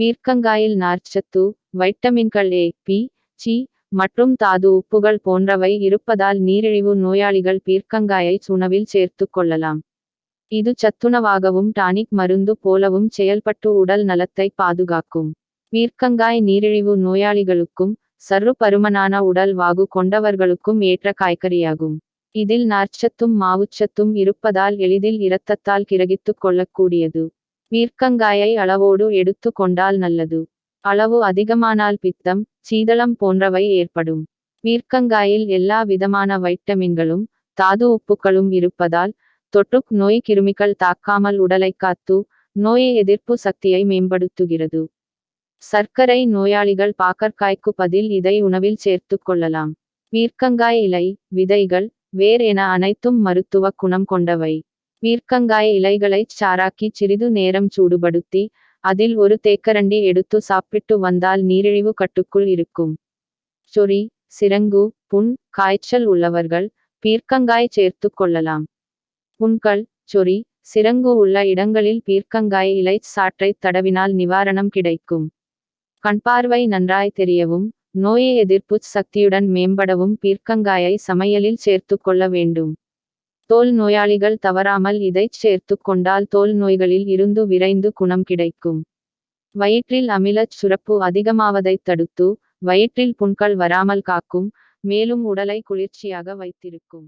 பீர்க்கங்காயில் நார்ச்சத்து, வைட்டமின்கள் ஏ, B, C மற்றும் தாது உப்புகள் போன்றவை இருப்பதால் நீரிழிவு நோயாளிகள் பீர்க்கங்காயை உணவில் சேர்த்துக் கொள்ளலாம். இது சத்துணவாகவும் டானிக் மருந்து போலவும் செயல்பட்டு உடல் நலத்தை பாதுகாக்கும். பீர்க்கங்காய் நீரிழிவு நோயாளிகளுக்கும் சர்ரு பருமனான உடல் வாகு கொண்டவர்களுக்கும் ஏற்ற காய்கறியாகும். இதில் நார்ச்சத்தும் மாவுச்சத்தும் இருப்பதால் எளிதில் இரத்தத்தால் கிரகித்துக் கொள்ளக்கூடியது. பீர்க்கங்காயை அளவோடு எடுத்து கொண்டால் நல்லது. அளவு அதிகமானால் பித்தம், சீதளம் போன்றவை ஏற்படும். பீர்க்கங்காயில் எல்லா விதமான வைட்டமின்களும் தாது உப்புக்களும் இருப்பதால் தொற்றுக் நோய் கிருமிகள் தாக்காமல் உடலை காத்து நோய் எதிர்ப்பு சக்தியை மேம்படுத்துகிறது. சர்க்கரை நோயாளிகள் பாகற்காய்க்கு பதில் இதை உணவில் சேர்த்துக் கொள்ளலாம். பீர்க்கங்காய் இலை, விதைகள், வேர் என அனைத்தும் மருத்துவ குணம் கொண்டவை. பீர்க்கங்காய் இலைகளைச் சாறாக்கி சிறிது நேரம் சூடுபடுத்தி அதில் ஒரு தேக்கரண்டி எடுத்து சாப்பிட்டு வந்தால் நீரிழிவு கட்டுக்குள் இருக்கும். சொறி, சிரங்கு, புண், காய்ச்சல் உள்ளவர்கள் பீர்க்கங்காய் சேர்த்துக் கொள்ளலாம். புண்கள், சொறி, சிரங்கு உள்ள இடங்களில் பீர்க்கங்காய் இலை சாற்றைத் தடவினால் நிவாரணம் கிடைக்கும். கண்பார்வை நன்றாய் தெரியவும் நோய் எதிர்ப்பு சக்தியுடன் மேம்படவும் பீர்க்கங்காயை சமையலில் சேர்த்துக் கொள்ள வேண்டும். தோல் நோயாளிகள் தவறாமல் இதைச் சேர்த்துக் கொண்டால் தோல் நோய்களில் இருந்து விரைந்து குணம் கிடைக்கும். வயிற்றில் அமிலச் சுரப்பு அதிகமாவதைத் தடுத்து வயிற்றில் புண்கள் வராமல் காக்கும். மேலும் உடலை குளிர்ச்சியாக வைத்திருக்கும்.